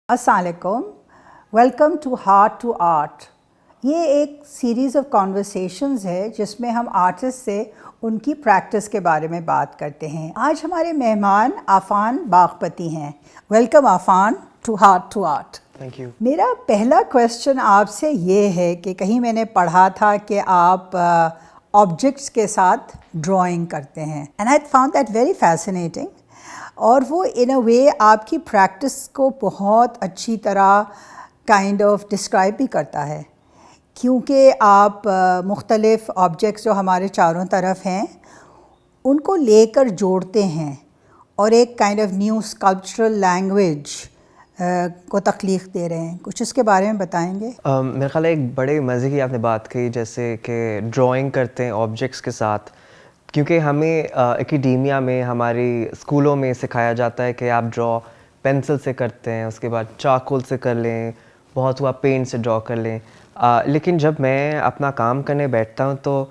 السلام علیکم. Welcome to heart to Art. یہ ایک سیریز آف کانورسیشنز ہے جس میں ہم آرٹسٹ سے ان کی پریکٹس کے بارے میں بات کرتے ہیں. آج ہمارے مہمان عافان باغپتی ہیں. Welcome Afan to heart to art. Thank you. میرا پہلا کویسچن آپ سے یہ ہے کہ کہیں میں نے پڑھا تھا کہ آپ آبجیکٹس کے ساتھ ڈرائنگ کرتے ہیں and I found that very fascinating. اور وہ ان اے وے آپ کی پریکٹس کو بہت اچھی طرح کائنڈ آف ڈسکرائب بھی کرتا ہے، کیونکہ آپ مختلف آبجیکٹس جو ہمارے چاروں طرف ہیں ان کو لے کر جوڑتے ہیں اور ایک کائنڈ آف نیو اسکلپچرل لینگویج کو تخلیق دے رہے ہیں. کچھ اس کے بارے میں بتائیں گے؟ میرا خیال ہے ایک بڑے مزے کی آپ نے بات کہی، جیسے کہ ڈرائنگ کرتے ہیں آبجیکٹس کے ساتھ، کیونکہ ہمیں اکیڈیمیا میں ہماری اسکولوں میں سکھایا جاتا ہے کہ آپ ڈرا پینسل سے کرتے ہیں، اس کے بعد چارکول سے کر لیں، بہت ہوا پینٹ سے ڈرا کر لیں. لیکن جب میں اپنا کام کرنے بیٹھتا ہوں تو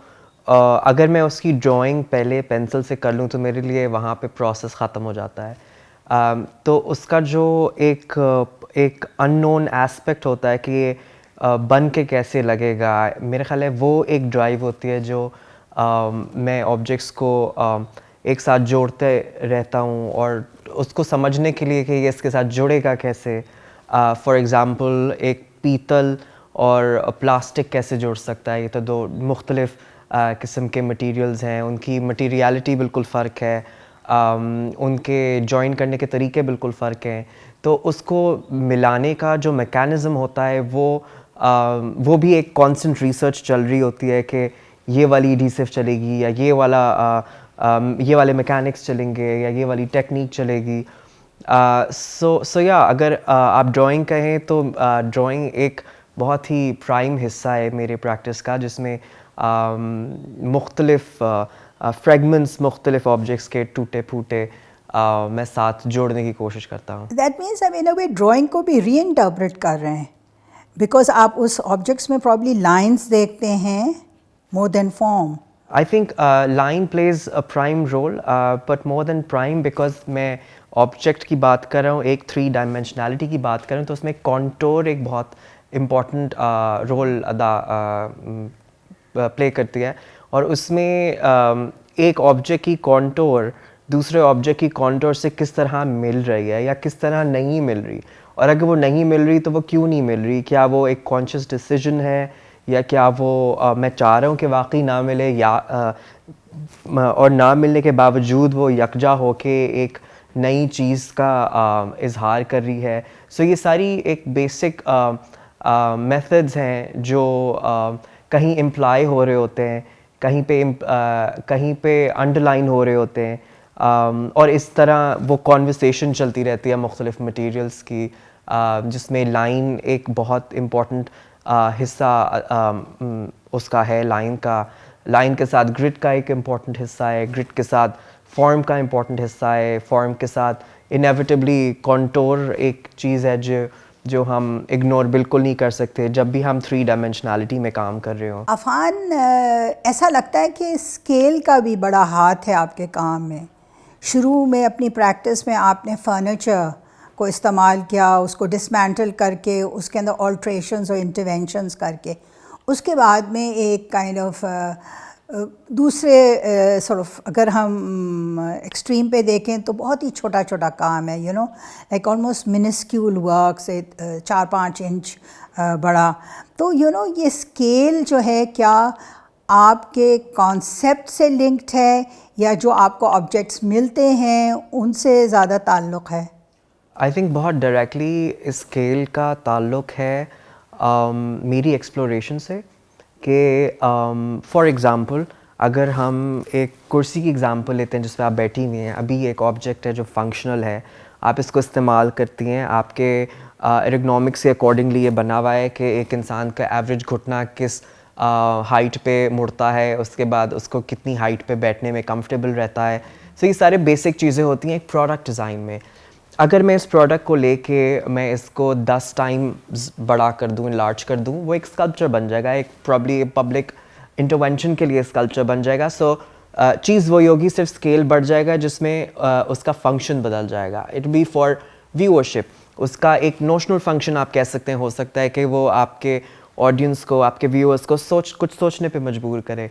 اگر میں اس کی ڈرائنگ پہلے پینسل سے کر لوں تو میرے لیے وہاں پہ پروسیس ختم ہو جاتا ہے. تو اس کا جو ایک ان نون ایسپیکٹ ہوتا ہے کہ یہ بن کے کیسے لگے گا، میرے خیال ہے وہ ایک ڈرائیو ہوتی ہے جو میں آبجیکٹس کو ایک ساتھ جوڑتے رہتا ہوں اور اس کو سمجھنے کے لیے کہ یہ اس کے ساتھ جڑے گا کیسے. فار ایگزامپل ایک پیتل اور پلاسٹک کیسے جوڑ سکتا ہے؟ یہ تو دو مختلف قسم کے مٹیریلز ہیں، ان کی مٹیریالٹی بالکل فرق ہے، ان کے جوائن کرنے کے طریقے بالکل فرق ہیں. تو اس کو ملانے کا جو میکینزم ہوتا ہے وہ بھی ایک کانسٹنٹ ریسرچ چل رہی ہوتی ہے کہ یہ والی ایڈھیسو چلے گی یا یہ والے میکینکس چلیں گے یا یہ والی ٹیکنیک چلے گی. سو یا اگر آپ ڈرائنگ کہیں تو ڈرائنگ ایک بہت ہی پرائم حصہ ہے میرے پریکٹس کا، جس میں مختلف فریگمنٹس، مختلف آبجیکٹس کے ٹوٹے پھوٹے میں ساتھ جوڑنے کی کوشش کرتا ہوں. دیٹ مینس آپ ان اے وے ڈرائنگ کو بھی ری انٹرپریٹ کر رہے ہیں، بیکاز آپ اس آبجیکٹس میں پرابلی لائنس دیکھتے ہیں more than form. I think line plays a prime role, but more than prime because میں آبجیکٹ کی بات کر رہا ہوں، ایک 3 ڈائمینشنالٹی کی بات کر رہا ہوں، تو اس میں کانٹور ایک بہت امپورٹنٹ رول پلے کرتی ہے. اور اس میں ایک آبجیکٹ کی کانٹور دوسرے آبجیکٹ کی کانٹور سے کس طرح مل رہی ہے یا کس طرح نہیں مل رہی، اور اگر وہ نہیں مل رہی تو وہ کیوں نہیں مل رہی؟ کیا وہ ایک کانشیس ڈیسیژن ہے یا کیا وہ میں چاہ رہا ہوں کہ واقعی نہ ملے، یا اور نہ ملنے کے باوجود وہ یکجا ہو کے ایک نئی چیز کا اظہار کر رہی ہے. سو یہ ساری ایک بیسک میتھڈز ہیں جو کہیں امپلائی ہو رہے ہوتے ہیں، کہیں پہ انڈر لائن ہو رہے ہوتے ہیں، اور اس طرح وہ کانورسیشن چلتی رہتی ہے مختلف مٹیریلز کی، جس میں لائن ایک بہت امپورٹنٹ حصہ اس کا ہے. لائن کے ساتھ گرڈ کا ایک امپورٹنٹ حصہ ہے، گرڈ کے ساتھ فارم کا امپورٹنٹ حصہ ہے، فارم کے ساتھ انیویٹبلی کانٹور ایک چیز ہے جو ہم اگنور بالکل نہیں کر سکتے جب بھی ہم 3 ڈائمینشنالٹی میں کام کر رہے ہوں. عافان، ایسا لگتا ہے کہ اسکیل کا بھی بڑا ہاتھ ہے آپ کے کام میں. شروع میں اپنی پریکٹس میں آپ نے فرنیچر کو استعمال کیا، اس کو ڈسمینٹل کر کے اس کے اندر آلٹریشنز اور انٹرونشنز کر کے، اس کے بعد میں ایک کائنڈ آف دوسرے اگر ہم ایکسٹریم پہ دیکھیں تو بہت ہی چھوٹا چھوٹا کام ہے، لائک آلموسٹ منسکیول ورک سے 4-5 انچ بڑا. تو یہ اسکیل جو ہے کیا آپ کے کانسیپٹ سے لنکڈ ہے یا جو آپ کو آبجیکٹس ملتے ہیں ان سے زیادہ تعلق ہے؟ آئی تھنک بہت ڈائریکٹلی اسکیل کا تعلق ہے میری ایکسپلوریشن سے، کہ فار ایگزامپل اگر ہم ایک کرسی کی ایگزامپل لیتے ہیں جس پہ آپ بیٹھی ہوئی ہیں، ابھی ایک آبجیکٹ ہے جو فنکشنل ہے، آپ اس کو استعمال کرتی ہیں، آپ کے ایرگنومکس کے اکارڈنگلی یہ بنا ہوا ہے کہ ایک انسان کا ایوریج گھٹنا کس ہائٹ پہ مڑتا ہے، اس کے بعد اس کو کتنی ہائٹ پہ بیٹھنے میں کمفرٹیبل رہتا ہے. سو یہ سارے بیسک چیزیں ہوتی ہیں ایک پروڈکٹ ڈیزائن میں. اگر میں اس پروڈکٹ کو لے کے میں اس کو 10 ٹائمز بڑا کر دوں، انلارج کر دوں، وہ ایک اسکلپچر بن جائے گا، ایک پرابلی پبلک انٹرونشن کے لیے اسکلپچر بن جائے گا. سو چیز وہی ہوگی، صرف اسکیل بڑھ جائے گا جس میں اس کا فنکشن بدل جائے گا. It be for viewership. اس کا ایک نوشنل فنکشن آپ کہہ سکتے ہیں ہو سکتا ہے کہ وہ آپ کے آڈینس کو, آپ کے ویورس کو کچھ سوچنے پہ مجبور کرے.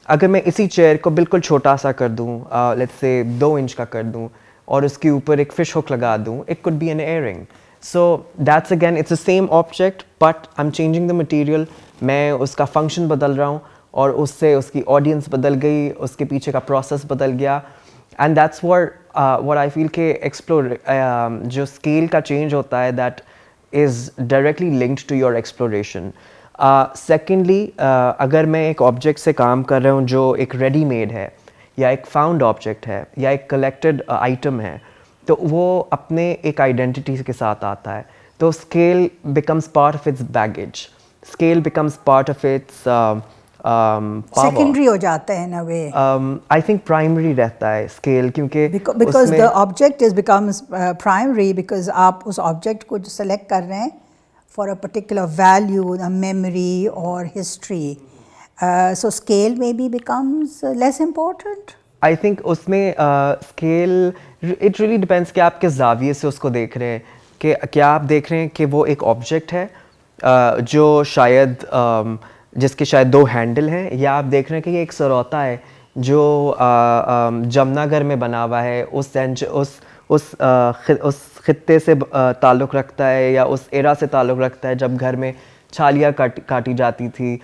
اگر میں اسی چیئر کو بالکل چھوٹا سا کر دوں, لیٹس سے 2 انچ کا کر دوں, اور اس کے اوپر ایک فش ہک لگا دوں, it could be an earring. So that's again it's a same object but I am changing the material. میں اس کا فنکشن بدل رہا ہوں اور اس سے اس کی آڈینس بدل گئی, اس کے پیچھے کا پروسیس بدل گیا. And that's what I feel کہ ایکسپلور جو اسکیل کا چینج ہوتا ہے that is directly linked to your exploration. Secondly, اگر میں ایک آبجیکٹ سے کام کر رہا ہوں جو ایک ریڈی میڈ ہے یا ایک فاؤنڈ آبجیکٹ ہے یا ایک کلیکٹڈ آئٹم ہے, تو وہ اپنے ایک آئیڈینٹی کے ساتھ آتا ہے. تو scale becomes part of its baggage, scale becomes part of its secondary ہو جاتا ہے نا وے. آئی تھنک پرائمری رہتا ہے اسکیل, کیونکہ because the object is becomes primary, because آپ اس آبجیکٹ کو جو سلیکٹ کر رہے ہیں for a particular value, memory اور ہسٹری, سو اسکیل میں be becomes less important. I think اس میں اسکیل اٹ ریئلی ڈپینڈس کہ آپ کس زاویے سے اس کو دیکھ رہے ہیں. کہ کیا آپ دیکھ رہے ہیں کہ وہ ایک آبجیکٹ ہے جو شاید جس کے شاید 2 ہینڈل ہیں, یا آپ دیکھ رہے ہیں کہ یہ ایک سروتا ہے جو جمنا گھر میں بنا ہوا ہے, اس خطے سے تعلق رکھتا ہے یا اس ایرا سے تعلق رکھتا ہے جب گھر میں چھالیاں کاٹی جاتی تھی.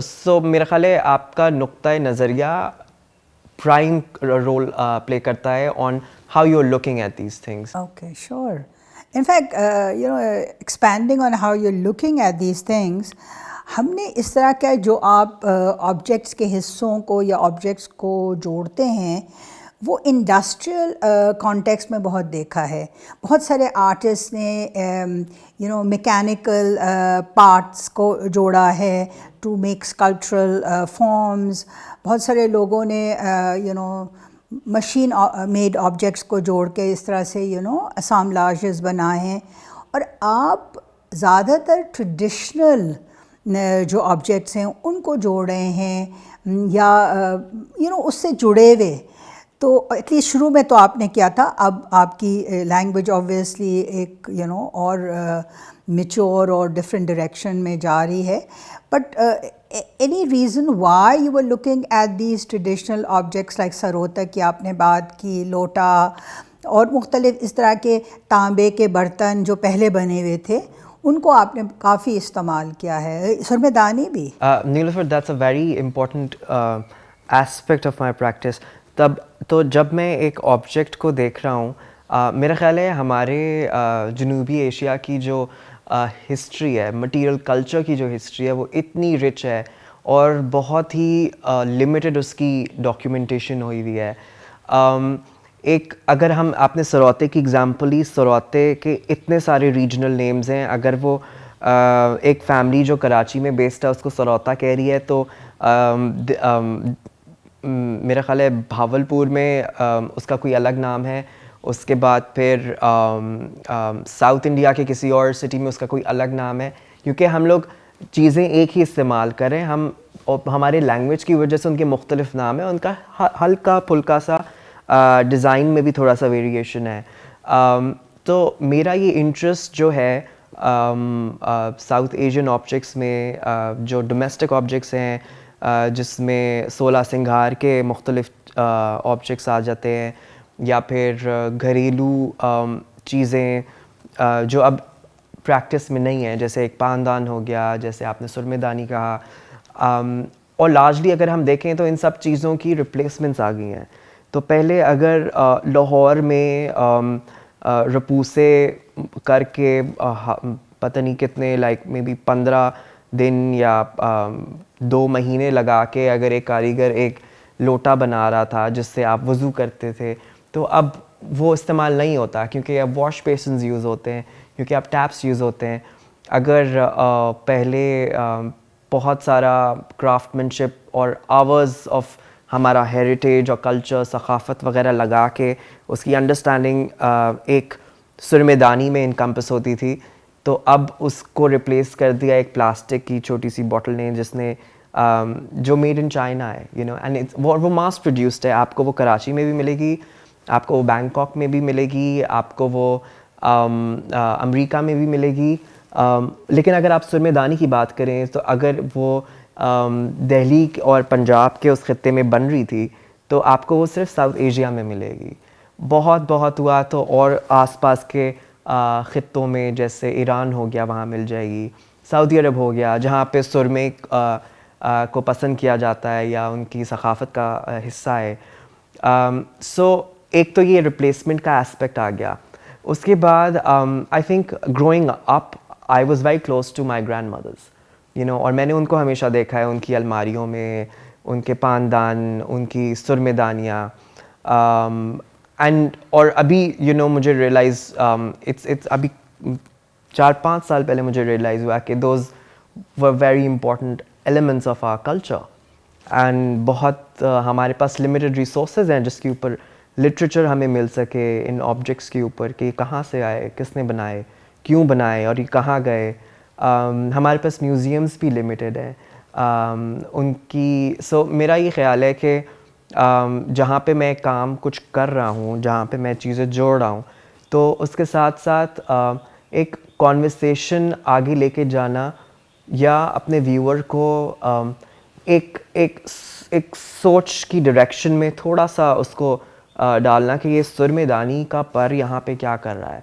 سو میرا خیال ہے آپ کا نقطۂ نظریہ پرائم رول پلے کرتا ہے on how you are looking at these things. Okay, sure. In fact, expanding on how you're looking at these things, ہم نے اس طرح کا جو آپ آبجیکٹس کے حصوں کو یا آبجیکٹس کو جوڑتے ہیں وہ انڈسٹریل کانٹیکس میں بہت دیکھا ہے. بہت سارے آرٹسٹ نے میکینیکل پارٹس کو جوڑا ہے ٹو میک اسکلپچرل فارمز. بہت سارے لوگوں نے مشین میڈ آبجیکٹس کو جوڑ کے اس طرح سے اسامبلاژز بنائے ہیں. اور آپ زیادہ تر ٹریڈیشنل جو آبجیکٹس ہیں ان کو جوڑ رہے ہیں یا اس سے جڑے ہوئے. تو ایٹ لیسٹ شروع میں تو آپ نے کیا تھا, اب آپ کی لینگویج آبویسلی ایک اور میچور اور ڈفرینٹ ڈائریکشن میں جا رہی ہے. But any reason why you are looking at these traditional objects like sarota کی آپ نے بات کی, لوٹا اور مختلف اس طرح کے تانبے کے برتن جو پہلے بنے ہوئے تھے ان کو آپ نے کافی استعمال کیا ہے, سرمے دانی بھی. Nilofar, that's a very important aspect of my practice. تو جب میں ایک آبجیکٹ کو دیکھ رہا ہوں, میرا خیال ہے ہمارے جنوبی ایشیا کی جو ہسٹری ہے, مٹیریل کلچر کی جو ہسٹری ہے وہ اتنی رچ ہے اور بہت ہی لمیٹڈ اس کی ڈاکیومنٹیشن ہوئی ہوئی ہے. ایک اگر آپ نے سروتے کی ایگزامپل لی, سروتے کے اتنے سارے ریجنل نیمز ہیں. اگر وہ ایک فیملی جو کراچی میں بیسڈ ہے اس کو سروتا کہہ رہی ہے, تو میرا خیال ہے بھاولپور میں اس کا کوئی الگ نام ہے. اس کے بعد پھر ساؤتھ انڈیا کے کسی اور سٹی میں اس کا کوئی الگ نام ہے, کیونکہ ہم لوگ چیزیں ایک ہی استعمال کریں. ہمارے لینگویج کی وجہ سے ان کے مختلف نام ہیں, ان کا ہلکا پھلکا سا ڈیزائن میں بھی تھوڑا سا ویریشن ہے. تو میرا یہ انٹرسٹ جو ہے ساؤتھ ایشین آبجیکٹس میں, جو ڈومیسٹک آبجیکٹس ہیں جس میں 16 سنگھار کے مختلف آبجیکٹس آ جاتے ہیں, یا پھر گھریلو چیزیں جو اب پریکٹس میں نہیں ہیں, جیسے ایک پاندان ہو گیا, جیسے آپ نے سرمے دانی کہا. اور لارجلی اگر ہم دیکھیں تو ان سب چیزوں کی ریپلیسمنٹس آ گئی ہیں. تو پہلے اگر لاہور میں رپوسے کر کے پتہ نہیں کتنے لائک مے بی 15 دن یا 2 مہینے لگا کے اگر ایک کاریگر ایک لوٹا بنا رہا تھا جس سے آپ وضو کرتے تھے, تو اب وہ استعمال نہیں ہوتا کیونکہ اب واش بیسنز یوز ہوتے ہیں, کیونکہ اب ٹیپس یوز ہوتے ہیں. اگر پہلے بہت سارا کرافٹ مینشپ اور آورز آف ہمارا ہیریٹیج اور کلچر, ثقافت وغیرہ لگا کے اس کی انڈرسٹینڈنگ ایک سرمے دانی میں انکمپس ہوتی تھی, تو اب اس کو ریپلیس کر دیا ایک پلاسٹک کی چھوٹی سی بوٹل نے جس نے جو میڈ ان چائنا ہے, اینڈ وہ ماس پروڈیوسڈ ہے. آپ کو وہ کراچی میں بھی ملے گی, آپ کو وہ بینکاک میں بھی ملے گی, آپ کو وہ امریکہ میں بھی ملے گی. لیکن اگر آپ سرمے دانی کی بات کریں تو اگر وہ دہلی اور پنجاب کے اس خطے میں بن رہی تھی تو آپ کو وہ صرف ساؤتھ ایشیا میں ملے گی. بہت ہوا تو اور آس پاس کے خطوں میں جیسے ایران ہو گیا وہاں مل جائے گی, سعودی عرب ہو گیا جہاں پہ سرمے کو پسند کیا جاتا ہے یا ان کی ثقافت کا حصہ ہے. سو ایک تو یہ ریپلیسمنٹ کا اسپیکٹ آ گیا. اس کے بعد I think growing up I was very close to my grandmothers اور میں نے ان کو ہمیشہ دیکھا ہے ان کی الماریوں میں ان کے پاندان, ان کی سرمے دانیاں. اینڈ اور ابھی مجھے ریئلائز اٹس ابھی 4-5 سال پہلے مجھے ریئلائز ہوا کہ those were very important elements of our culture. And بہت ہمارے پاس لمیٹڈ ریسورسز ہیں جس کے اوپر لٹریچر ہمیں مل سکے ان آبجیکٹس کے اوپر کہ یہ کہاں سے آئے, کس نے بنائے, کیوں بنائے اور یہ کہاں گئے. ہمارے پاس میوزیمس بھی لمیٹڈ ہیں ان کی. سو میرا یہ خیال ہے کہ جہاں پہ میں کام کچھ کر رہا ہوں, جہاں پہ میں چیزیں جوڑ رہا ہوں, تو اس کے ساتھ ساتھ ایک کانورسیشن آگے لے کے جانا یا اپنے ویور کو ایک سوچ کی ڈائریکشن میں تھوڑا سا اس کو ڈالنا کہ یہ سرمے دانی کا پر یہاں پہ کیا کر رہا ہے,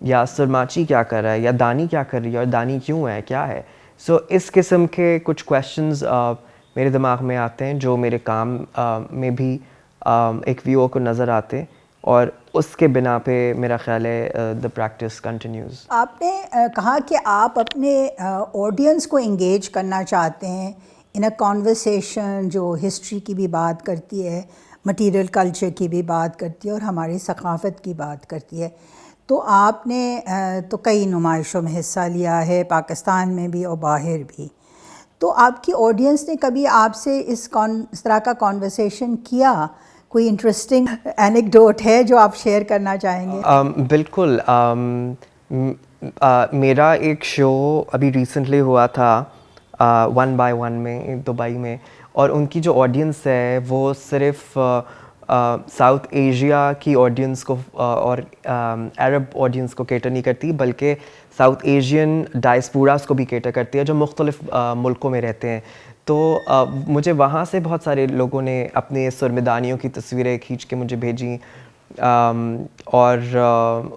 یا سرماچی کیا کر رہا ہے, یا دانی کیا کر رہی ہے, اور دانی کیوں ہے, کیا ہے. سو اس قسم کے کچھ کویشچنز میرے دماغ میں آتے ہیں جو میرے کام میں بھی ایک ویور کو نظر آتے, اور اس کے بنا پہ میرا خیال ہے دا پریکٹس کنٹینیوز. آپ نے کہا کہ آپ اپنے آڈینس کو انگیج کرنا چاہتے ہیں ان اے کانورسیشن جو ہسٹری کی بھی بات کرتی ہے, مٹیریل کلچر کی بھی بات کرتی ہے اور ہماری ثقافت کی بات کرتی ہے. تو آپ نے تو کئی نمائشوں میں حصہ لیا ہے, پاکستان میں بھی اور باہر بھی. تو آپ کی آڈینس نے کبھی آپ سے اس طرح کا کانورسیشن کیا؟ کوئی انٹرسٹنگ اینیکڈوٹ ہے جو آپ شیئر کرنا چاہیں گے؟ بالکل. میرا ایک شو ابھی ریسنٹلی ہوا تھا 1x1 میں دبئی میں, اور ان کی جو آڈینس ہے وہ صرف ساؤتھ ایشیا کی آڈینس کو اور عرب آڈینس کو کیٹر نہیں کرتی, بلکہ ساؤتھ ایشین ڈائسپوراس کو بھی کیٹر کرتی ہے جو مختلف ملکوں میں رہتے ہیں. تو مجھے وہاں سے بہت سارے لوگوں نے اپنے سرمے دانیوں کی تصویریں کھینچ کے مجھے بھیجیں. اور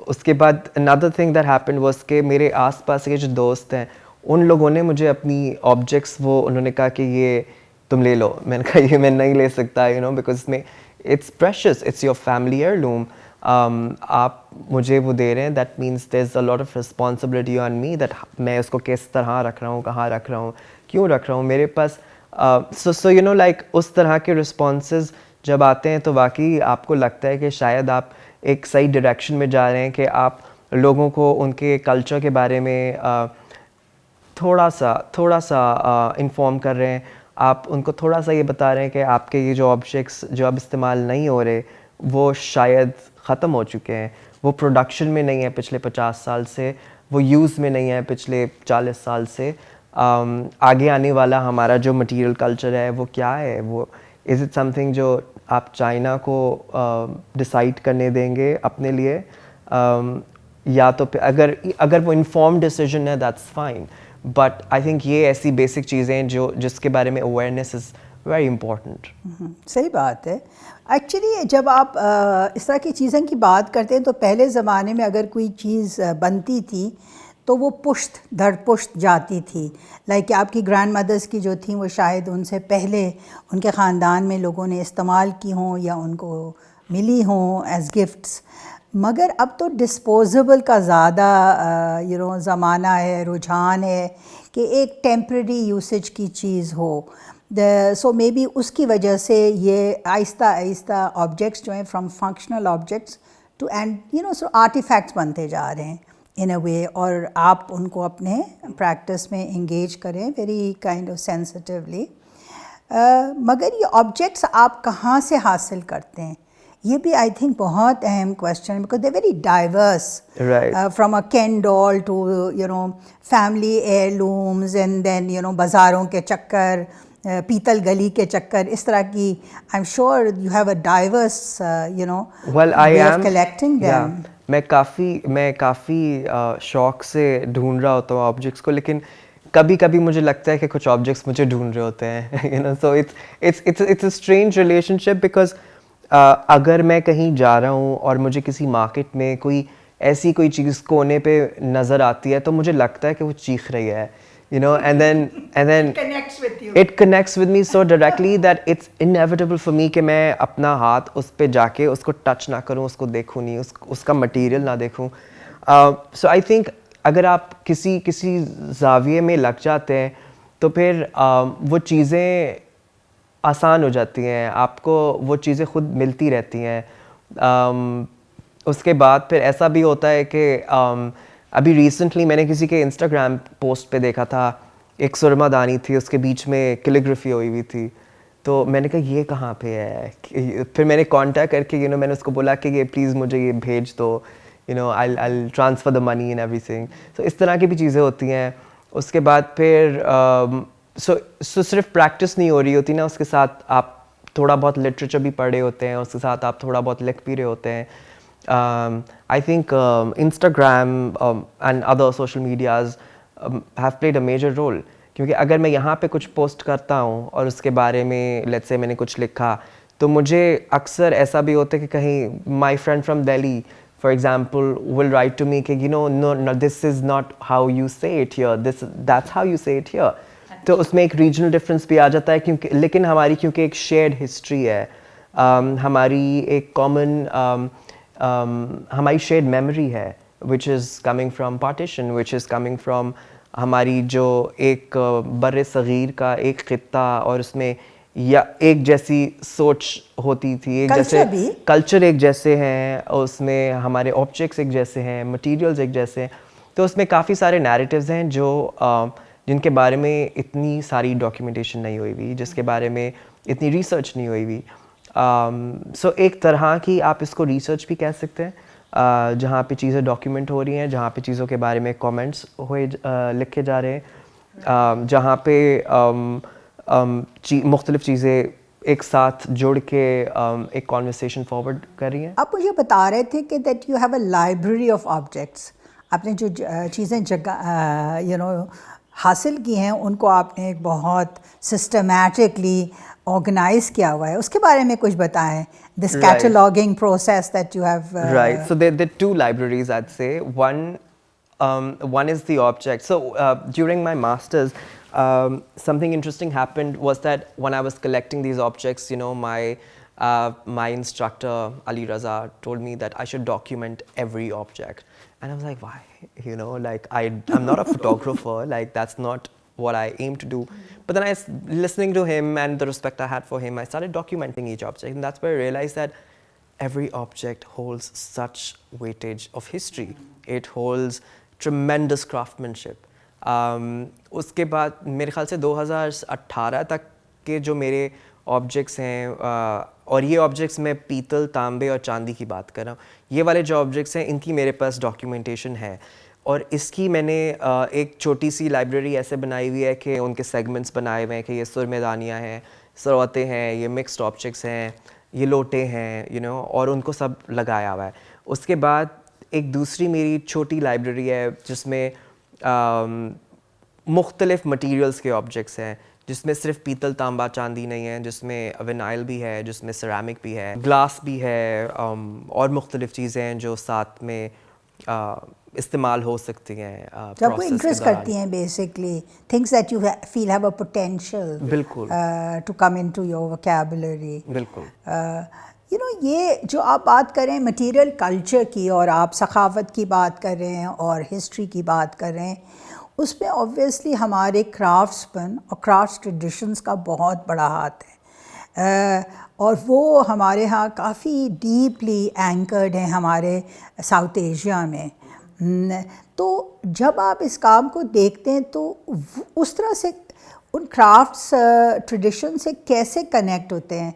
اس کے بعد another thing that happened was کہ میرے آس پاس کے جو دوست ہیں ان لوگوں نے مجھے اپنی آبجیکٹس وہ انہوں نے کہا کہ یہ تم لے لو. میں نے کہا یہ میں نہیں لے سکتا بیکاز اس میں it's precious, it's your family heirloom. آپ مجھے وہ دے رہے ہیں, that means there is a lot of responsibility on me that میں اس کو کس طرح رکھ رہا ہوں, کہاں رکھ رہا ہوں, کیوں رکھ رہا ہوں. میرے پاس سو لائک اس طرح کے رسپانسز جب آتے ہیں تو واقعی آپ کو لگتا ہے کہ شاید آپ ایک صحیح ڈائریکشن میں جا رہے ہیں, کہ آپ لوگوں کو ان کے کلچر کے بارے میں تھوڑا سا انفارم کر رہے ہیں. آپ ان کو تھوڑا سا یہ بتا رہے ہیں کہ آپ کے یہ جو آبجیکٹس جو اب استعمال نہیں ہو رہے وہ شاید ختم ہو چکے ہیں, وہ پروڈکشن میں نہیں ہے پچھلے 50 سال سے, وہ یوز میں نہیں ہے پچھلے 40 سال سے. آگے آنے والا ہمارا جو مٹیریل کلچر ہے وہ کیا ہے, وہ از اٹ سم تھنگ جو آپ چائنا کو ڈیسائیڈ کرنے دیں گے اپنے لیے, یا تو پھر اگر وہ انفارم ڈیسیجن ہے that's fine. But I think یہ ایسی بیسک چیزیں ہیں جس کے بارے میں اویئرنیس از ویری امپورٹنٹ. صحیح بات ہے. ایکچولی جب آپ اس طرح کی چیزوں کی بات کرتے ہیں تو پہلے زمانے میں اگر کوئی چیز بنتی تھی تو وہ پشت در پشت جاتی تھی. لائک آپ کی گرینڈ مدرس کی جو تھیں وہ شاید ان سے پہلے ان کے خاندان میں لوگوں نے استعمال کی ہوں یا ان کو ملی ہوں ایز گفٹس. مگر اب تو ڈسپوزیبل کا زیادہ زمانہ ہے, رجحان ہے کہ ایک ٹیمپرری یوسیج کی چیز ہو. سو مے بی اس کی وجہ سے یہ آہستہ آہستہ آبجیکٹس جو ہیں from functional objects to and so artefacts بنتے جا رہے ہیں ان اے وے, اور آپ ان کو اپنے پریکٹس میں انگیج کریں ویری کائنڈ آف سینسٹیولی. مگر یہ آبجیکٹس آپ کہاں سے حاصل کرتے ہیں یہ بھی آئی تھنک بہت اہم question, because they very diverse, from a candle to family heirlooms and then بازاروں کے چکر, پیتل گلی کے چکر, اس طرح کی. I am sure you have a diverse way of collecting them. میں کافی شوق سے ڈھونڈ رہا ہوتا ہوں آبجیکٹس کو, لیکن کبھی کبھی مجھے لگتا ہے کہ کچھ آبجیکٹس مجھے ڈھونڈ رہے ہوتے ہیں, you know. So it's a strange relationship, because اگر میں کہیں جا رہا ہوں اور مجھے کسی مارکیٹ میں کوئی ایسی کوئی چیز کونے پہ نظر آتی ہے تو مجھے لگتا ہے کہ وہ چیخ رہی ہے, you know, and then it connects with me so directly that it's inevitable for me کہ میں اپنا ہاتھ اس پہ جا کے اس کو ٹچ نہ کروں, اس کو دیکھوں نہیں, اس کا مٹیریل نہ دیکھوں. سو آئی تھنک اگر آپ کسی زاویے میں لگ جاتے ہیں تو پھر وہ چیزیں آسان ہو جاتی ہیں, آپ کو وہ چیزیں خود ملتی رہتی ہیں. اس کے بعد پھر ایسا بھی ہوتا ہے کہ ابھی ریسنٹلی میں نے کسی کے انسٹاگرام پوسٹ پہ دیکھا تھا, ایک سرما دانی تھی, اس کے بیچ میں کیلیگرافی ہوئی تھی, تو میں نے کہا یہ کہاں پہ ہے. پھر میں نے کانٹیکٹ کر کے میں نے اس کو بولا کہ یہ پلیز مجھے یہ بھیج دو, I'll transfer the money and everything. So اس طرح کی بھی چیزیں ہوتی ہیں. اس کے بعد پھر سو صرف پریکٹس نہیں ہو رہی ہوتی نا, اس کے ساتھ آپ تھوڑا بہت لٹریچر بھی پڑھے ہوتے ہیں, اس کے ساتھ آپ تھوڑا بہت لکھ بھی رہے ہوتے ہیں. I think Instagram and other social medias have played a major role, کیونکہ اگر میں یہاں پہ کچھ پوسٹ کرتا ہوں اور اس کے بارے میں لیٹس سے میں نے کچھ لکھا, تو مجھے اکثر ایسا بھی ہوتا ہے کہ کہیں my friend from Delhi for example will write to me کہ no, this is not how you say it here, that's how you say it here. تو اس میں ایک ریجنل ڈفرینس بھی آ جاتا ہے, کیونکہ لیکن ہماری کیونکہ ایک شیئرڈ ہسٹری ہے, ہماری ایک کامن ہماری شیئرڈ میموری ہے, which is coming from partition, which is coming from ہماری جو ایک بر صغیر کا ایک خطہ, اور اس میں یا ایک جیسی سوچ ہوتی تھی, ایک جیسے کلچر ایک جیسے ہیں, اس میں ہمارے آبجیکٹس ایک جیسے ہیں, مٹیریلز ایک جیسے ہیں. تو اس میں کافی سارے نیریٹیوز ہیں جن کے بارے میں اتنی ساری ڈاکیومنٹیشن نہیں ہوئی ہوئی, جس کے بارے میں اتنی ریسرچ نہیں ہوئی ہوئی. سو ایک طرح کی آپ اس کو ریسرچ بھی کہہ سکتے ہیں, جہاں پہ چیزیں ڈاکیومنٹ ہو رہی ہیں, جہاں پہ چیزوں کے بارے میں کامنٹس لکھے جا رہے ہیں, جہاں پہ مختلف چیزیں ایک ساتھ جڑ کے ایک کانورسیشن فارورڈ کر رہی ہیں. آپ مجھے بتا رہے تھے کہ that you have a library of objects. آپ نے جو چیزیں حاصل کی ہیں ان کو آپ نے ایک بہت سسٹمیٹکلی آرگنائز کیا ہوا ہے, اس کے بارے میں کچھ بتائیں. This cataloguing process that you have. Right. So there are two libraries, I'd say. One is the object. So during my master's, something interesting happened was that when I was collecting these objects, my instructor Ali Raza told me that I should document every object, and I was like, why? I'm not a photographer, that's not what I aim to do. But then listening to him and the respect I had for him, I started documenting each object, and that's where I realized that every object holds such weightage of history. It holds tremendous craftsmanship. اس کے بعد میرے خیال سے 2018 تک کے جو میرے objects ہیں, اور یہ آبجیکٹس میں پیتل, تانبے اور چاندی کی بات کر رہا ہوں, یہ والے جو آبجیکٹس ہیں ان کی میرے پاس ڈاکیومنٹیشن ہے. اور اس کی میں نے ایک چھوٹی سی لائبریری ایسے بنائی ہوئی ہے کہ ان کے سیگمنٹس بنائے ہوئے ہیں کہ یہ سرمیدانیاں ہیں, سروتیں ہیں, یہ مکسڈ آبجیکٹس ہیں, یہ لوٹے ہیں, اور ان کو سب لگایا ہوا ہے. اس کے بعد ایک دوسری میری چھوٹی لائبریری ہے جس میں مختلف مٹیریلز کے آبجیکٹس ہیں, جس میں صرف پیتل, تانبا, چاندی نہیں ہے, جس میں وینائل بھی ہے, جس میں سیرامک بھی ہے, گلاس بھی ہے, اور مختلف چیزیں ہیں جو ساتھ میں استعمال ہو سکتی ہیں. جو آپ کو انٹرسٹ کرتی ہیں basically things that you feel have a potential بالکل to come in to your vocabulary. بالکل. یہ جو آپ بات کر رہے ہیں مٹیریل کلچر کی, اور آپ ثقافت کی بات کر رہے ہیں اور ہسٹری کی بات کر رہے ہیں, اس میں اوبویسلی ہمارے کرافٹس مین اور کرافٹس ٹریڈیشنس کا بہت بڑا ہاتھ ہے, اور وہ ہمارے ہاں کافی ڈیپلی اینکرڈ ہیں ہمارے ساؤتھ ایشیا میں. تو جب آپ اس کام کو دیکھتے ہیں تو اس طرح سے ان کرافٹس ٹریڈیشن سے کیسے کنیکٹ ہوتے ہیں؟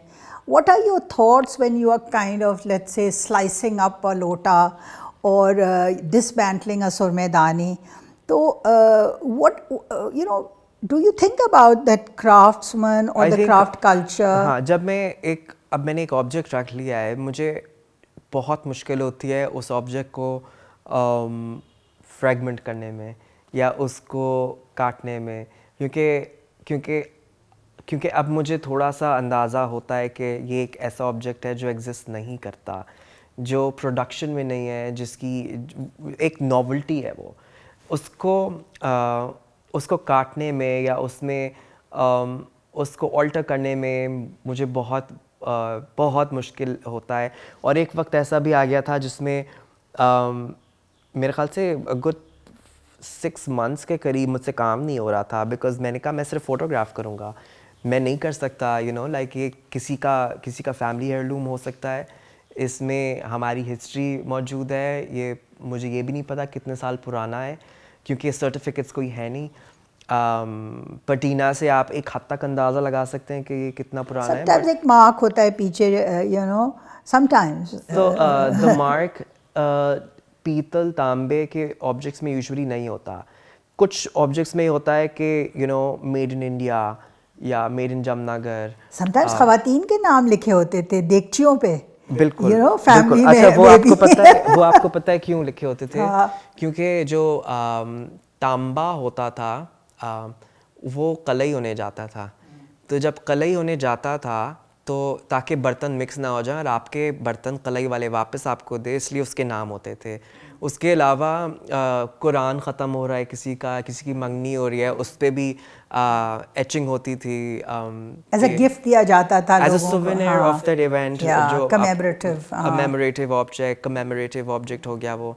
What are your thoughts when you are kind of, let's say, slicing up a lota or dismantling a surmedani? So, do you think about that craftsman or the craft culture? ہاں, جب میں نے ایک object رکھ لیا ہے, مجھے بہت مشکل ہوتی ہے اس آبجیکٹ کو فریگمنٹ کرنے میں یا اس کو کاٹنے میں، کیونکہ اب مجھے تھوڑا سا اندازہ ہوتا ہے کہ یہ ایک ایسا آبجیکٹ ہے جو ایگزسٹ نہیں کرتا، جو پروڈکشن میں نہیں ہے، جس کی ایک ناولٹی ہے، وہ اس کو کاٹنے میں یا اس میں اس کو آلٹر کرنے میں مجھے بہت مشکل ہوتا ہے. اور ایک وقت ایسا بھی آ گیا تھا جس میں میرے خیال سے گڈ 6 months کے قریب مجھ سے کام نہیں ہو رہا تھا، بیکاز میں نے کہا میں صرف فوٹوگراف کروں گا، میں نہیں کر سکتا لائک یہ کسی کا فیملی ہیئرلوم ہو سکتا ہے، اس میں ہماری ہسٹری موجود ہے، یہ مجھے یہ بھی نہیں پتا کتنے سال پرانا ہے کیونکہ یہ سرٹیفکیٹس کوئی ہے نہیں. پٹینا سے آپ ایک حد تک اندازہ لگا سکتے ہیں کہ یہ کتنا پرانا ہے. sometimes ایک مارک ہوتا ہے پیچھے sometimes تو دا مارک پیتل تانبے کے آبجیکٹس میں یوزولی نہیں ہوتا. کچھ آبجیکٹس میں ہوتا ہے کہ میڈ ان انڈیا یا میڈ ان جمنا گھر. sometimes خواتین کے نام لکھے ہوتے تھے دیگچیوں پہ. بالکل فیملی اچھا، میں وہ آپ کو پتہ ہے کیوں لکھے ہوتے تھے؟ کیونکہ جو تانبا ہوتا تھا وہ قلعی ہونے جاتا تھا، تو جب قلعی ہونے جاتا تھا تو تاکہ برتن مکس نہ ہو جائیں اور آپ کے برتن قلعی والے واپس آپ کو دے، اس لیے اس کے نام ہوتے تھے. اس کے علاوہ قرآن ختم ہو رہا ہے کسی کی منگنی ہو رہی ہے، اس پہ بھی ایچنگ ہوتی تھی ایز اے گفٹ دیا جاتا تھا ایز اے لوگوں کو. سووینیر آف دیٹ ایونٹ، جو کمیموریٹو کمیموریٹیو آبجیکٹ ہو گیا وہ.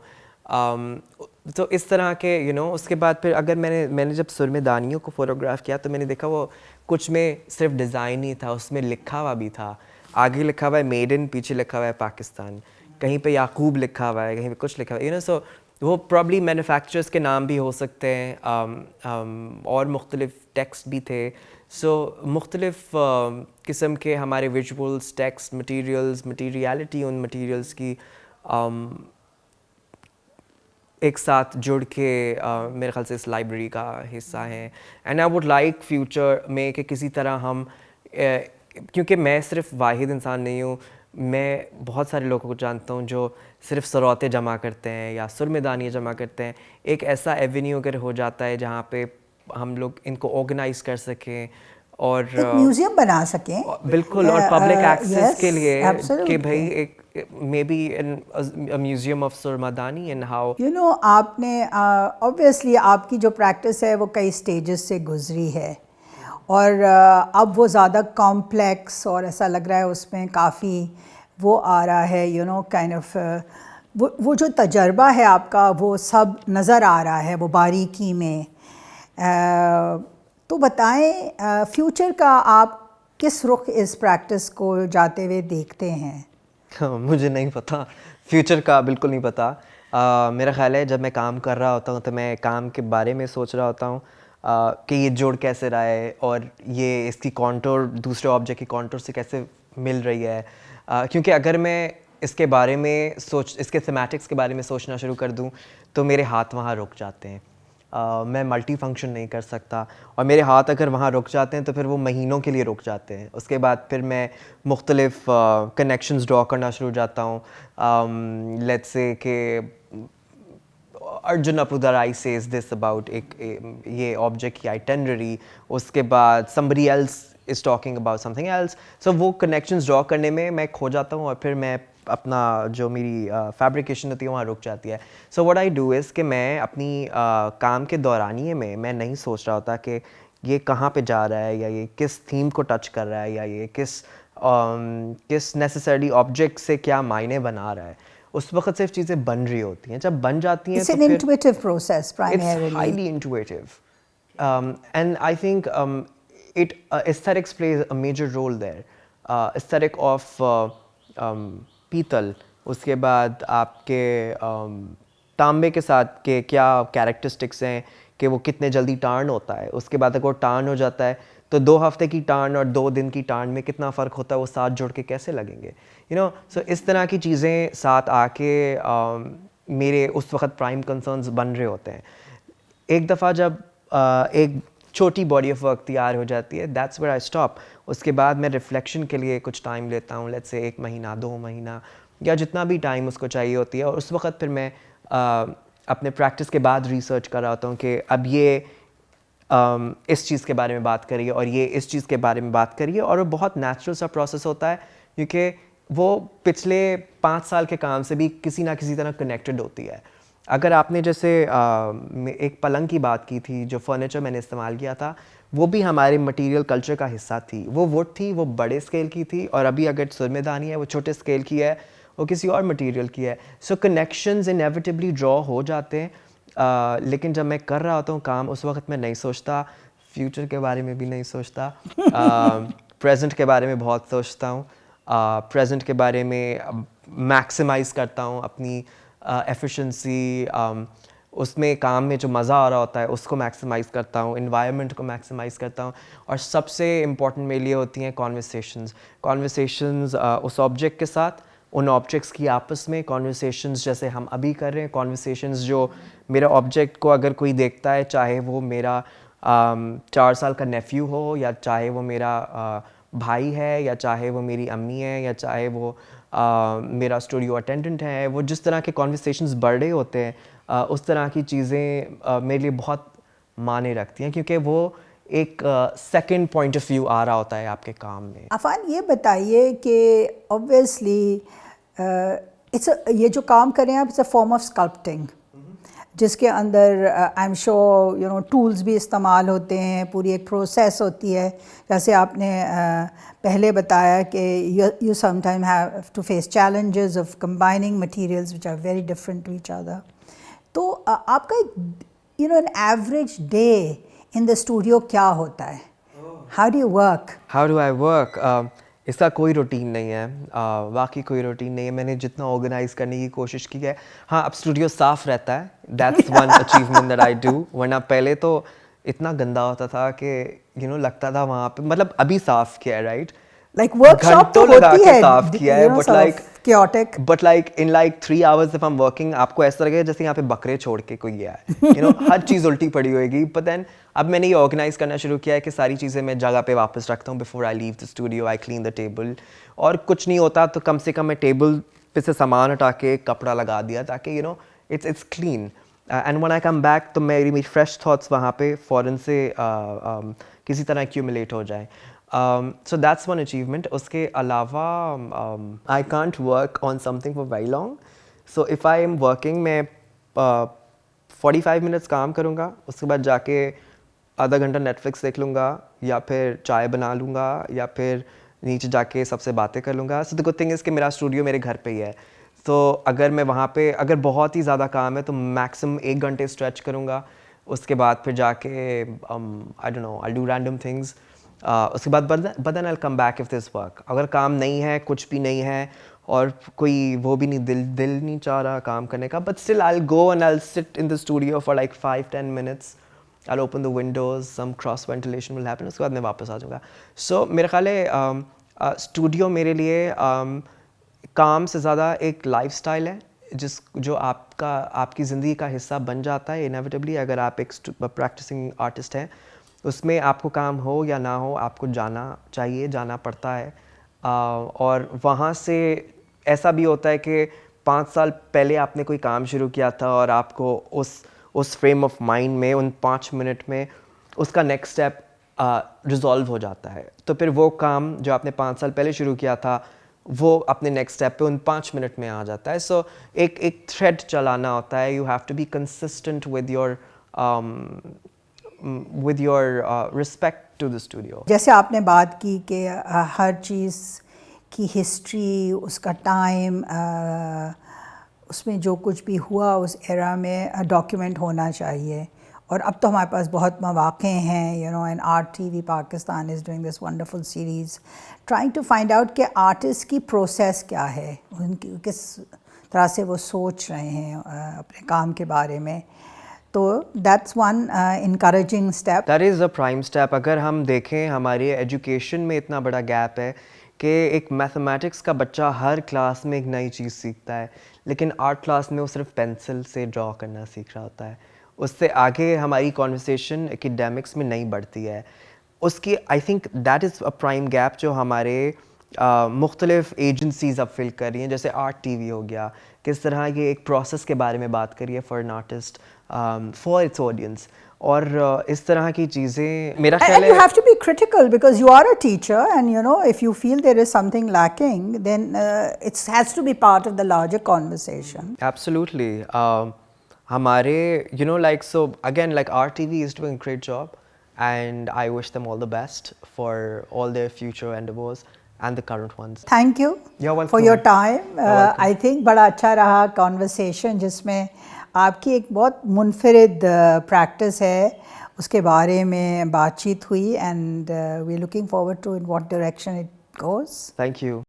تو اس طرح کے اس کے بعد پھر اگر میں نے جب سرمے دانیوں کو فوٹوگراف کیا تو میں نے دیکھا وہ کچھ میں صرف ڈیزائن ہی تھا، اس میں لکھا ہوا بھی تھا. آگے لکھا ہوا ہے میڈ ان، پیچھے لکھا ہوا ہے پاکستان، کہیں پہ یعقوب لکھا ہوا ہے، کہیں پہ کچھ لکھا ہوا ہے. سو وہ پرابلی مینوفیکچررس کے نام بھی ہو سکتے ہیں، اور مختلف ٹیکسٹ بھی تھے. سو مختلف قسم کے ہمارے ویژولس، ٹیکسٹ، مٹیریلٹی ان مٹیریلس کی ایک ساتھ جڑ کے میرے خیال سے اس لائبریری کا حصہ ہیں. And I would like future میں کہ کسی طرح ہم، کیونکہ میں صرف واحد انسان نہیں ہوں، میں بہت سارے لوگوں کو جانتا ہوں جو صرف سروتے جمع کرتے ہیں یا سرمے دانیاں جمع کرتے ہیں. ایک ایسا ایونیو اگر ہو جاتا ہے جہاں پہ ہم لوگ ان کو آرگنائز کر سکیں اور ایک میوزیم بنا سکیں، بالکل، اور پبلک ایکسیس کے لیے کہ بھائی ایک مے بی میوزیم آف سرما دانی. اینڈ ہاؤ آپ نے obviously آپ کی جو پریکٹس ہے وہ کئی سٹیجز سے گزری ہے، اور اب وہ زیادہ کمپلیکس اور ایسا لگ رہا ہے اس میں کافی وہ آ رہا ہے کائنڈ آف وہ جو تجربہ ہے آپ کا وہ سب نظر آ رہا ہے وہ باریکی میں. تو بتائیں فیوچر کا آپ کس رخ اس پریکٹس کو جاتے ہوئے دیکھتے ہیں؟ مجھے نہیں پتہ، فیوچر کا بالکل نہیں پتہ. میرا خیال ہے جب میں کام کر رہا ہوتا ہوں تو میں کام کے بارے میں سوچ رہا ہوتا ہوں کہ یہ جوڑ کیسے رہا ہے اور یہ اس کی کانٹور دوسرے آبجیکٹ کی کانٹور سے کیسے مل رہی ہے. کیونکہ اگر میں اس کے بارے میں اس کے تھیمیٹکس کے بارے میں سوچنا شروع کر دوں تو میرے ہاتھ وہاں رک جاتے ہیں. میں ملٹی فنکشن نہیں کر سکتا، اور میرے ہاتھ اگر وہاں رک جاتے ہیں تو پھر وہ مہینوں کے لیے رک جاتے ہیں. اس کے بعد پھر میں مختلف کنیکشنز ڈرا کرنا شروع ہو جاتا ہوں. لیٹس سے کہ ارجن اپودارائی سیز دس اباؤٹ یہ آبجیکٹ کی آئٹنری، اس کے بعد somebody else is talking about something else. سو وہ کنیکشنز ڈرا کرنے میں میں کھو جاتا ہوں اور پھر میں اپنا جو میری فیبریکیشن ہوتی ہے وہاں رک جاتی ہے. So what I do is کہ میں اپنی کام کے دورانیے میں نہیں سوچ رہا ہوتا کہ یہ کہاں پہ جا رہا ہے یا یہ کس تھیم کو ٹچ کر رہا ہے یا یہ کس نیسسری آبجیکٹ سے کیا معنی بنا رہا ہے. اس وقت صرف چیزیں بن رہی ہوتی ہیں، جب بن جاتی ہیں It's تو an intuitive process primarily. It's highly intuitive. And I think aesthetics plays a major role there. Aesthetic of پیتل، اس کے بعد آپ کے تانبے کے ساتھ کہ کیا کیریکٹرسٹکس ہیں کہ وہ کتنے جلدی ٹارن ہوتا ہے. اس کے بعد اگر وہ ٹارن ہو جاتا ہے تو 2 ہفتے کی ٹارن اور 2 دن کی ٹارن میں کتنا فرق ہوتا ہے، وہ ساتھ جوڑ کے کیسے لگیں گے. سو اس طرح کی چیزیں ساتھ آ کے میرے اس وقت پرائم کنسرنز بن رہے ہوتے ہیں. ایک دفعہ جب ایک چھوٹی باڈی آف ورک تیار ہو جاتی ہے، دیٹس ویئر آئی اسٹاپ. اس کے بعد میں ریفلیکشن کے لیٹ سے 1 مہینہ 2 مہینہ یا جتنا بھی ٹائم اس کو چاہیے ہوتی ہے. اور اس وقت پھر میں اپنے پریکٹس کے بعد ریسرچ کر رہا ہوتا ہوں کہ اب یہ اس چیز کے بارے میں بات کریے اور یہ اس چیز کے بارے میں بات کریے. اور وہ بہت نیچرل سا پروسیس ہوتا ہے کیونکہ وہ پچھلے 5 سال کے کام سے بھی کسی نہ کسی طرح کنیکٹڈ ہوتی ہے. اگر آپ نے جیسے ایک پلنگ کی بات کی تھی, جو فرنیچر میں نے استعمال کیا تھا, وہ بھی ہمارے مٹیریل کلچر کا حصہ تھی. وہ ووڈ تھی, وہ بڑے اسکیل کی تھی, اور ابھی اگر سرمے دانی ہے وہ چھوٹے اسکیل کی ہے, وہ کسی اور مٹیریل کی ہے. سو کنیکشنز انیویٹیبلی ڈرا ہو جاتے ہیں. لیکن جب میں کر رہا ہوتا ہوں کام, اس وقت میں نہیں سوچتا, فیوچر کے بارے میں بھی نہیں سوچتا, پریزنٹ کے بارے میں بہت سوچتا ہوں. پریزنٹ کے بارے میں میکسیمائز کرتا ہوں اپنی ایفیشنسی, اس میں کام میں جو مزہ آ رہا ہوتا ہے اس کو میکسیمائز کرتا ہوں, انوائرمنٹ کو میکسیمائز کرتا ہوں. اور سب سے امپورٹنٹ میرے لیے ہوتی ہیں کانورسیشنز اس آبجیکٹ کے ساتھ, ان آبجیکٹس کی آپس میں کانورسیشنز جیسے ہم ابھی کر رہے ہیں, کانورسیشنز جو میرا آبجیکٹ کو اگر کوئی دیکھتا ہے, چاہے وہ میرا 4 سال کا نیفیو ہو, یا چاہے وہ میرا بھائی ہے, یا چاہے وہ میری امی ہے, یا چاہے وہ میرا اسٹوڈیو اٹینڈنٹ ہے, وہ جس طرح کے کانورسیشنز بڑھ رہے ہوتے ہیں اس طرح کی چیزیں میرے لیے بہت معنی رکھتی ہیں, کیونکہ وہ ایک سیکنڈ پوائنٹ آف ویو آ رہا ہوتا ہے آپ کے کام میں. عفان یہ بتائیے کہ اوبویسلی یہ جو کام کر رہے ہیں آپ, اٹس اے فارم آف اسکلپٹنگ, جس کے اندر آئی ایم شیور ٹولز بھی استعمال ہوتے ہیں, پوری ایک پروسیس ہوتی ہے. جیسے آپ نے پہلے بتایا کہ you some time have to face challenges of combining materials which are very different to each other. تو آپ کا ایک an average day in the studio کیا ہوتا ہے؟ How do you work? How do I work? اس کا کوئی روٹین نہیں ہے, واقعی کوئی روٹین نہیں ہے. میں نے جتنا آرگنائز کرنے کی کوشش کی ہے, ہاں اب اسٹوڈیو صاف رہتا ہے, that's one achievement that I do. ورنہ پہلے تو اتنا گندا ہوتا تھا کہ لگتا تھا وہاں پہ, مطلب ابھی صاف کیا ہے رائٹ, لائک ورک شاپ تو گھنٹوں لگا ہوتی کے ہے, صاف کیا ہے, but like in 3 hours if I'm working, آپ کو ایسا لگے جیسے یہاں پہ بکرے چھوڑ کے کوئی گیا ہے, ہر چیز الٹی پڑی ہوئے گی. بٹ دین اب میں نے یہ آرگنائز کرنا شروع کیا ہے کہ ساری چیزیں میں جگہ پہ واپس رکھتا ہوں. Before I leave the studio I clean the table, اور کچھ نہیں ہوتا تو کم سے کم میں ٹیبل پہ سے سامان ہٹا کے کپڑا لگا دیا تاکہ it's clean. And when I come back تو میری فریش تھاٹس وہاں پہ فوراً سے کسی طرح ایکیومولیٹ ہو جائیں. So that's one achievement. اس کے علاوہ I can't work on something for very long. So if I am working, میں 45 minutes کام کروں گا, اس کے بعد جا کے آدھا گھنٹہ نیٹ فلکس دیکھ لوں گا, یا پھر چائے بنا لوں گا, یا پھر نیچے جا کے سب سے باتیں کر لوں گا. So the good thing is کہ میرا اسٹوڈیو میرے گھر پہ ہی ہے, تو اگر میں وہاں پہ اگر بہت ہی زیادہ کام ہے تو میکسیمم 1 گھنٹے اسٹریچ کروں گا. اس کے بعد پھر جا کے I don't know, I'll do random things. اس کے بعد but then I'll come back if there's work. اگر کام نہیں ہے, کچھ بھی نہیں ہے, اور کوئی وہ بھی نہیں, دل نہیں چاہ رہا کام کرنے کا, but still I'll go and I'll sit in the studio for like 5-10 minutes. I'll open the windows, some cross ventilation will happen. اس کے بعد میں واپس آ جاؤں گا. So میرا خیال ہے اسٹوڈیو میرے لیے کام سے زیادہ ایک لائف اسٹائل ہے, جو آپ کی زندگی کا حصہ بن جاتا ہے انیویٹیبلی. اگر آپ ایک پریکٹسنگ آرٹسٹ ہیں, اس میں آپ کو کام ہو یا نہ ہو, آپ کو جانا چاہیے, جانا پڑتا ہے. اور وہاں سے ایسا بھی ہوتا ہے کہ 5 سال پہلے آپ نے کوئی کام شروع کیا تھا اور آپ کو اس فریم آف مائنڈ میں ان 5 منٹ میں اس کا نیکسٹ اسٹیپ ریزالو ہو جاتا ہے. تو پھر وہ کام جو آپ نے 5 سال پہلے شروع کیا تھا وہ اپنے نیکسٹ اسٹیپ پہ ان 5 منٹ میں آ جاتا ہے. سو ایک تھریڈ چلانا ہوتا ہے. You have to be consistent with your respect to the studio. جیسے آپ نے بات کی کہ ہر چیز کی ہسٹری, اس کا ٹائم, اس میں جو کچھ بھی ہوا اس ایرا میں ڈاکیومنٹ ہونا چاہیے. اور اب تو ہمارے پاس بہت مواقع ہیں, and art TV Pakistan is doing this wonderful series trying to find out کہ آرٹسٹ کی پروسیس کیا ہے, ان کی کس طرح سے وہ سوچ رہے ہیں اپنے کام کے بارے میں. تو that's one encouraging step. That is a prime step. اگر ہم دیکھیں ہماری ایجوکیشن میں اتنا بڑا گیپ ہے کہ ایک میتھمیٹکس کا بچہ ہر کلاس میں ایک نئی چیز سیکھتا ہے, لیکن آرٹ کلاس میں وہ صرف پینسل سے ڈرا کرنا سیکھ رہا ہوتا ہے. اس سے آگے ہماری کانورسیشن ایکیڈیمکس میں نہیں بڑھتی ہے. اس کی I think that is a prime gap جو ہمارے مختلف ایجنسیز اب فل کر رہی ہیں, جیسے آرٹ ٹی وی ہو گیا, کس طرح یہ ایک پروسیس کے بارے میں بات کری ہے for an artist, for its audience, اور اس طرح کی چیزیں میرا خیال And ہے. you have to be critical because you are a teacher, and you know, if you feel there is something lacking, then it has to be part of the larger conversation. Absolutely. ہمارے like so again like RTV is doing a great job, and I wish them all the best for all their future endeavors and the current ones. Thank you You're welcome. for your time. welcome. I think بڑا اچھا رہا conversation, جس میں آپ کی ایک بہت منفرد پریکٹس ہے اس کے بارے میں بات چیت ہوئی, and we're looking forward to in what direction it goes. Thank you.